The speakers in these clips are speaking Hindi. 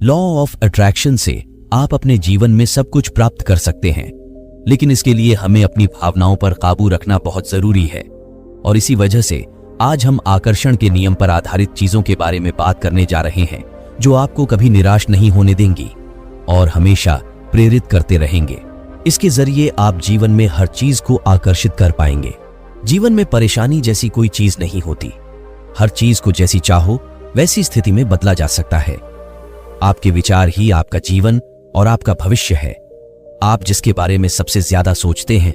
लॉ ऑफ अट्रैक्शन से आप अपने जीवन में सब कुछ प्राप्त कर सकते हैं, लेकिन इसके लिए हमें अपनी भावनाओं पर काबू रखना बहुत जरूरी है। और इसी वजह से आज हम आकर्षण के नियम पर आधारित चीजों के बारे में बात करने जा रहे हैं, जो आपको कभी निराश नहीं होने देंगी और हमेशा प्रेरित करते रहेंगे। इसके जरिए आप जीवन में हर चीज को आकर्षित कर पाएंगे। जीवन में परेशानी जैसी कोई चीज नहीं होती। हर चीज को जैसी चाहो वैसी स्थिति में बदला जा सकता है। आपके विचार ही आपका जीवन और आपका भविष्य है। आप जिसके बारे में सबसे ज्यादा सोचते हैं,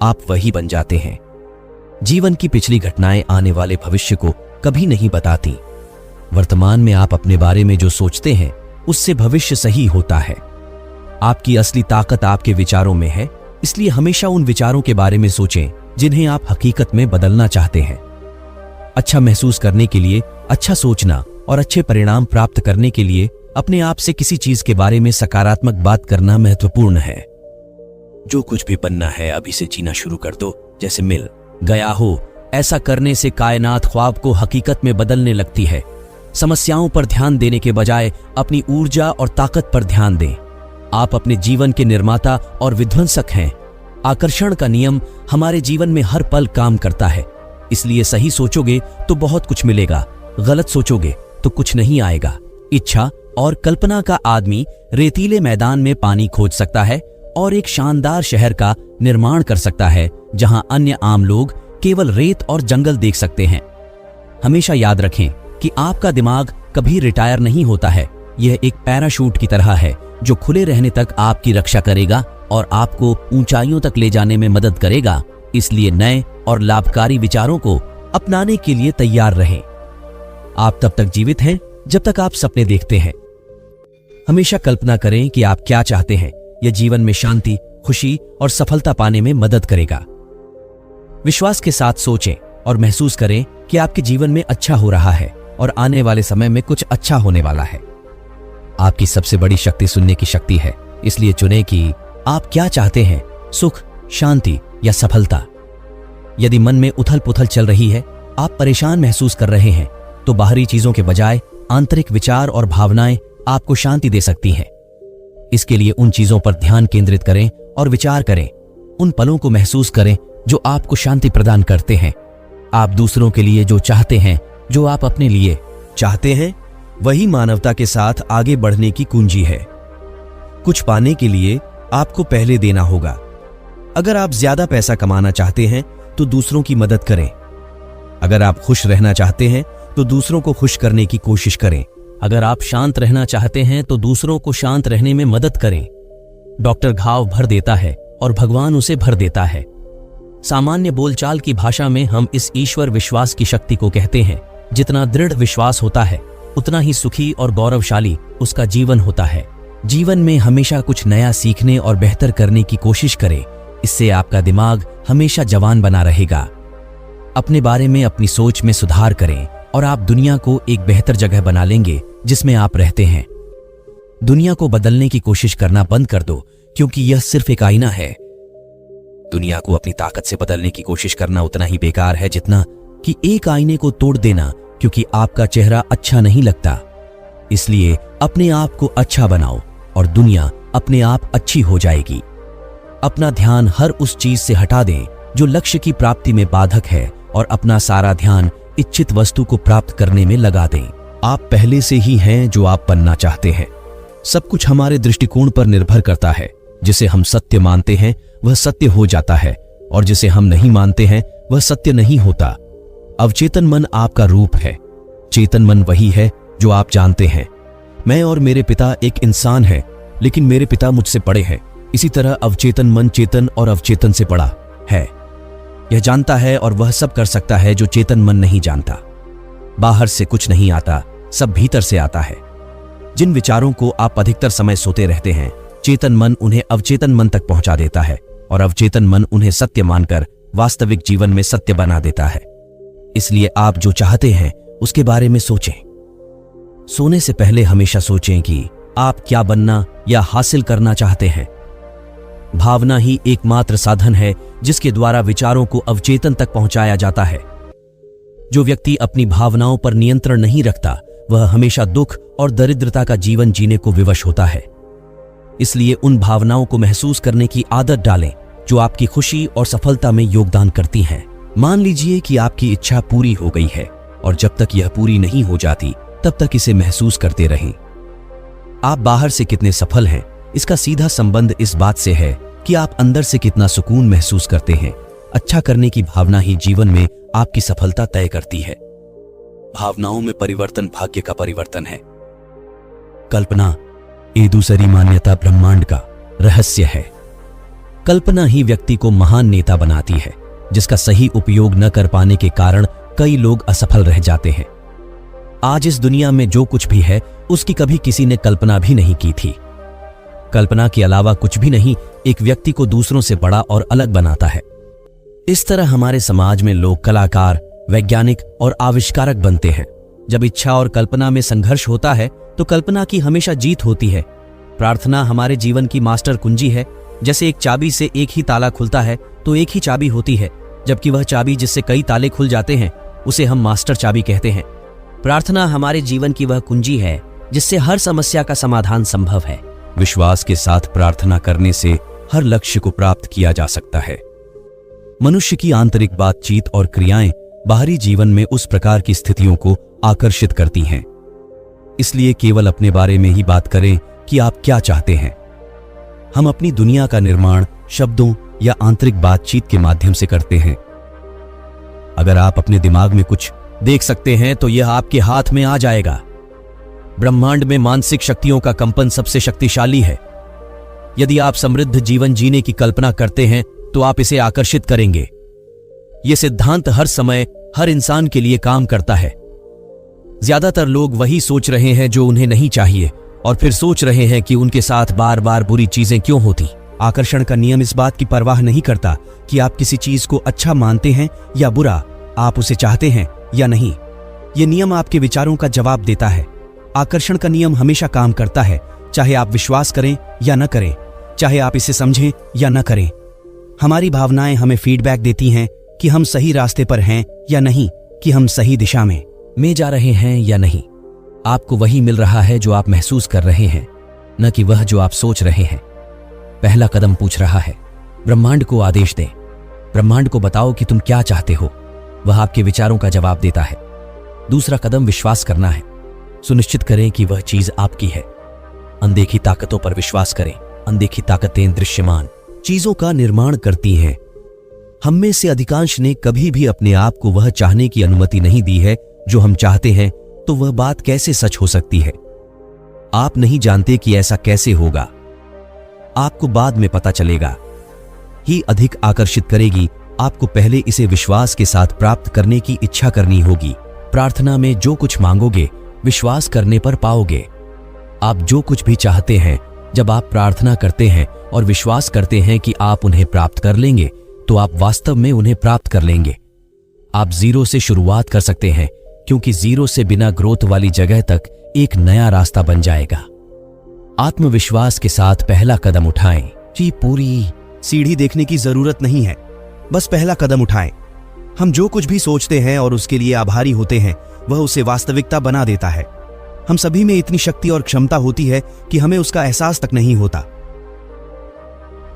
आप वही बन जाते हैं। जीवन की पिछली घटनाएं आने वाले भविष्य को कभी नहीं बताती। वर्तमान में आप अपने बारे में जो सोचते हैं, उससे भविष्य सही होता है। आपकी असली ताकत आपके विचारों में है, इसलिए हमेशा उन विचारों के बारे में सोचें जिन्हें आप हकीकत में बदलना चाहते हैं। अच्छा महसूस करने के लिए अच्छा सोचना और अच्छे परिणाम प्राप्त करने के लिए अपने आप से किसी चीज के बारे में सकारात्मक बात करना महत्वपूर्ण है। जो कुछ भी बनना है, अभी से जीना शुरू कर दो जैसे मिल गया हो। ऐसा करने से कायनात ख्वाब को हकीकत में बदलने लगती है। समस्याओं पर ध्यान देने के बजाय अपनी ऊर्जा और ताकत पर ध्यान दें। आप अपने जीवन के निर्माता और विध्वंसक हैं। आकर्षण का नियम हमारे जीवन में हर पल काम करता है, इसलिए सही सोचोगे तो बहुत कुछ मिलेगा, गलत सोचोगे तो कुछ नहीं आएगा। इच्छा और कल्पना का आदमी रेतीले मैदान में पानी खोज सकता है और एक शानदार शहर का निर्माण कर सकता है, जहां अन्य आम लोग केवल रेत और जंगल देख सकते हैं। हमेशा याद रखें कि आपका दिमाग कभी रिटायर नहीं होता है। यह एक पैराशूट की तरह है जो खुले रहने तक आपकी रक्षा करेगा और आपको ऊंचाइयों तक ले जाने में मदद करेगा। इसलिए नए और लाभकारी विचारों को अपनाने के लिए तैयार रहें। आप तब तक जीवित हैं जब तक आप सपने देखते हैं। हमेशा कल्पना करें कि आप क्या चाहते हैं। यह जीवन में शांति, खुशी और सफलता पाने में मदद करेगा। विश्वास के साथ सोचें और महसूस करें कि आपके जीवन में अच्छा हो रहा है और आने वाले समय में कुछ अच्छा होने वाला है। आपकी सबसे बड़ी शक्ति सुनने की शक्ति है, इसलिए चुनें कि आप क्या चाहते हैं, सुख, शांति या सफलता। यदि मन में उथल पुथल चल रही है, आप परेशान महसूस कर रहे हैं, तो बाहरी चीजों के बजाय आंतरिक विचार और भावनाएं आपको शांति दे सकती हैं। इसके लिए उन चीजों पर ध्यान केंद्रित करें और विचार करें। उन पलों को महसूस करें जो आपको शांति प्रदान करते हैं। आप दूसरों के लिए जो चाहते हैं, जो आप अपने लिए चाहते हैं, वही मानवता के साथ आगे बढ़ने की कुंजी है। कुछ पाने के लिए आपको पहले देना होगा। अगर आप ज्यादा पैसा कमाना चाहते हैं तो दूसरों की मदद करें। अगर आप खुश रहना चाहते हैं तो दूसरों को खुश करने की कोशिश करें। अगर आप शांत रहना चाहते हैं तो दूसरों को शांत रहने में मदद करें। डॉक्टर घाव भर देता है और भगवान उसे भर देता है। सामान्य बोलचाल की भाषा में हम इस ईश्वर विश्वास की शक्ति को कहते हैं। जितना दृढ़ विश्वास होता है, उतना ही सुखी और गौरवशाली उसका जीवन होता है। जीवन में हमेशा कुछ नया सीखने और बेहतर करने की कोशिश करें। इससे आपका दिमाग हमेशा जवान बना रहेगा। अपने बारे में अपनी सोच में सुधार करें और आप दुनिया को एक बेहतर जगह बना लेंगे जिसमें आप रहते हैं। दुनिया को बदलने की कोशिश करना बंद कर दो, क्योंकि यह सिर्फ एक आईना है। दुनिया को अपनी ताकत से बदलने की कोशिश करना उतना ही बेकार है जितना कि एक आईने को तोड़ देना, क्योंकि आपका चेहरा अच्छा नहीं लगता। इसलिए अपने आप को अच्छा बनाओ और दुनिया अपने आप अच्छी हो जाएगी। अपना ध्यान हर उस चीज से हटा दें जो लक्ष्य की प्राप्ति में बाधक है और अपना सारा ध्यान इच्छित वस्तु को प्राप्त करने में लगा दें। आप पहले से ही हैं जो आप बनना चाहते हैं। सब कुछ हमारे दृष्टिकोण पर निर्भर करता है। जिसे हम सत्य मानते हैं वह सत्य हो जाता है, और जिसे हम नहीं मानते हैं वह सत्य नहीं होता। अवचेतन मन आपका रूप है। चेतन मन वही है जो आप जानते हैं। मैं और मेरे पिता एक इंसान है, लेकिन मेरे पिता मुझसे बड़े हैं। इसी तरह अवचेतन मन चेतन और अवचेतन से बड़ा है। यह जानता है और वह सब कर सकता है जो चेतन मन नहीं जानता। बाहर से कुछ नहीं आता, सब भीतर से आता है। जिन विचारों को आप अधिकतर समय सोते रहते हैं, चेतन मन उन्हें अवचेतन मन तक पहुंचा देता है और अवचेतन मन उन्हें सत्य मानकर वास्तविक जीवन में सत्य बना देता है। इसलिए आप जो चाहते हैं उसके बारे में सोचें। सोने से पहले हमेशा सोचें कि आप क्या बनना या हासिल करना चाहते हैं। भावना ही एकमात्र साधन है जिसके द्वारा विचारों को अवचेतन तक पहुंचाया जाता है। जो व्यक्ति अपनी भावनाओं पर नियंत्रण नहीं रखता, वह हमेशा दुख और दरिद्रता का जीवन जीने को विवश होता है। इसलिए उन भावनाओं को महसूस करने की आदत डालें जो आपकी खुशी और सफलता में योगदान करती हैं। मान लीजिए कि आपकी इच्छा पूरी हो गई है और जब तक यह पूरी नहीं हो जाती तब तक इसे महसूस करते रहें। आप बाहर से कितने सफल हैं, इसका सीधा संबंध इस बात से है कि आप अंदर से कितना सुकून महसूस करते हैं। अच्छा करने की भावना ही जीवन में आपकी सफलता तय करती है। भावनाओं में परिवर्तन भाग्य का परिवर्तन है। कल्पना एक दूसरी मान्यता ब्रह्मांड का रहस्य है। कल्पना ही व्यक्ति को महान नेता बनाती है, जिसका सही उपयोग न कर पाने के कारण कई लोग असफल रह जाते हैं। आज इस दुनिया में जो कुछ भी है उसकी कभी किसी ने कल्पना भी नहीं की थी। कल्पना के अलावा कुछ भी नहीं एक व्यक्ति को दूसरों से बड़ा और अलग बनाता है। इस तरह हमारे समाज में लोग कलाकार, वैज्ञानिक और आविष्कारक बनते हैं। जब इच्छा और कल्पना में संघर्ष होता है तो कल्पना की हमेशा जीत होती है। प्रार्थना हमारे जीवन की मास्टर कुंजी है। जैसे एक चाबी से एक ही ताला खुलता है तो एक ही चाबी होती है, जबकि वह चाबी जिससे कई ताले खुल जाते हैं उसे हम मास्टर चाबी कहते हैं। प्रार्थना हमारे जीवन की वह कुंजी है जिससे हर समस्या का समाधान संभव है। विश्वास के साथ प्रार्थना करने से हर लक्ष्य को प्राप्त किया जा सकता है। मनुष्य की आंतरिक बातचीत और क्रियाएं बाहरी जीवन में उस प्रकार की स्थितियों को आकर्षित करती हैं। इसलिए केवल अपने बारे में ही बात करें कि आप क्या चाहते हैं। हम अपनी दुनिया का निर्माण शब्दों या आंतरिक बातचीत के माध्यम से करते हैं। अगर आप अपने दिमाग में कुछ देख सकते हैं तो यह आपके हाथ में आ जाएगा। ब्रह्मांड में मानसिक शक्तियों का कंपन सबसे शक्तिशाली है। यदि आप समृद्ध जीवन जीने की कल्पना करते हैं तो आप इसे आकर्षित करेंगे। यह सिद्धांत हर समय हर इंसान के लिए काम करता है। ज्यादातर लोग वही सोच रहे हैं जो उन्हें नहीं चाहिए और फिर सोच रहे हैं कि उनके साथ बार बार बुरी चीजें क्यों होती। आकर्षण का नियम इस बात की परवाह नहीं करता कि आप किसी चीज को अच्छा मानते हैं या बुरा, आप उसे चाहते हैं या नहीं। यह नियम आपके विचारों का जवाब देता है। आकर्षण का नियम हमेशा काम करता है, चाहे आप विश्वास करें या न करें, चाहे आप इसे समझें या न करें। हमारी भावनाएं हमें फीडबैक देती हैं कि हम सही रास्ते पर हैं या नहीं, कि हम सही दिशा में जा रहे हैं या नहीं। आपको वही मिल रहा है जो आप महसूस कर रहे हैं, न कि वह जो आप सोच रहे हैं। पहला कदम पूछ रहा है, ब्रह्मांड को आदेश दें। ब्रह्मांड को बताओ कि तुम क्या चाहते हो। वह आपके विचारों का जवाब देता है। दूसरा कदम विश्वास करना है। सुनिश्चित करें कि वह चीज आपकी है। अनदेखी ताकतों पर विश्वास करें। अनदेखी ताकतें दृश्यमान चीजों का निर्माण करती हैं। हम में से अधिकांश ने कभी भी अपने आप को वह चाहने की अनुमति नहीं दी है जो हम चाहते हैं, तो वह बात कैसे सच हो सकती है। आप नहीं जानते कि ऐसा कैसे होगा। आपको बाद में पता चलेगा। ही अधिक आकर्षित करेगी। आपको पहले इसे विश्वास के साथ प्राप्त करने की इच्छा करनी होगी। प्रार्थना में जो कुछ मांगोगे विश्वास करने पर पाओगे। आप जो कुछ भी चाहते हैं, जब आप प्रार्थना करते हैं और विश्वास करते हैं कि आप उन्हें प्राप्त कर लेंगे, तो आप वास्तव में उन्हें प्राप्त कर लेंगे। आप जीरो से शुरुआत कर सकते हैं, क्योंकि जीरो से बिना ग्रोथ वाली जगह तक एक नया रास्ता बन जाएगा। आत्मविश्वास के साथ पहला कदम उठाएं। जी, पूरी सीढ़ी देखने की जरूरत नहीं है, बस पहला कदम उठाएं। हम जो कुछ भी सोचते हैं और उसके लिए आभारी होते हैं, वह उसे वास्तविकता बना देता है। हम सभी में इतनी शक्ति और क्षमता होती है कि हमें उसका एहसास तक नहीं होता।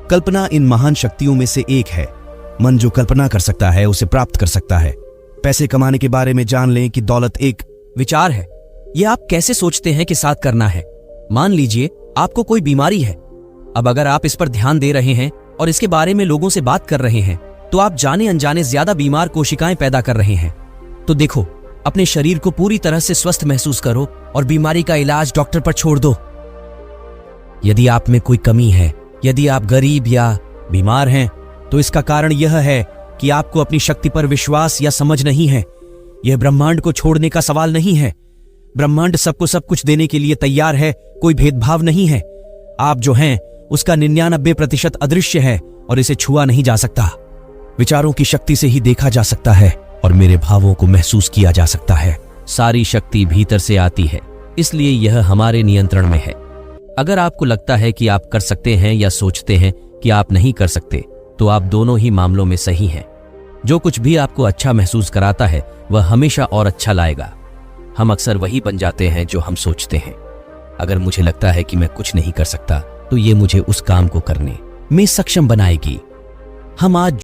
कल्पना इन महान शक्तियों में से एक है। मन जो कल्पना कर सकता है उसे प्राप्त कर सकता है। पैसे कमाने के बारे में जान लें कि दौलत एक विचार है। यह आप कैसे सोचते हैं कि साथ करना है। मान लीजिए आपको कोई बीमारी है। अब अगर आप इस पर ध्यान दे रहे हैं और इसके बारे में लोगों से बात कर रहे हैं, तो आप जाने अनजाने ज्यादा बीमार कोशिकाएं पैदा कर रहे हैं। तो देखो, अपने शरीर को पूरी तरह से स्वस्थ महसूस करो और बीमारी का इलाज डॉक्टर पर छोड़ दो। यदि आप में कोई कमी है, यदि आप गरीब या बीमार हैं, तो इसका कारण यह है कि आपको अपनी शक्ति पर विश्वास या समझ नहीं है। यह ब्रह्मांड को छोड़ने का सवाल नहीं है। ब्रह्मांड सबको सब कुछ देने के लिए तैयार है, कोई भेदभाव नहीं है। आप जो हैं उसका 99% अदृश्य है और इसे छुआ नहीं जा सकता। विचारों की शक्ति से ही देखा जा सकता है और मेरे भावों को महसूस किया जा सकता है। सारी शक्ति भीतर से आती है, इसलिए यह हमारे नियंत्रण में है। अगर आपको लगता है कि आप कर सकते हैं या सोचते हैं कि आप नहीं कर सकते, तो आप दोनों ही मामलों में सही हैं। जो कुछ भी आपको अच्छा महसूस कराता है वह हमेशा और अच्छा लाएगा। हम अक्सर वही बन जाते हैं जो हम सोचते हैं। अगर मुझे लगता है कि मैं कुछ नहीं कर सकता, तो ये मुझे उस काम को करने में सक्षम बनाएगी। हम आज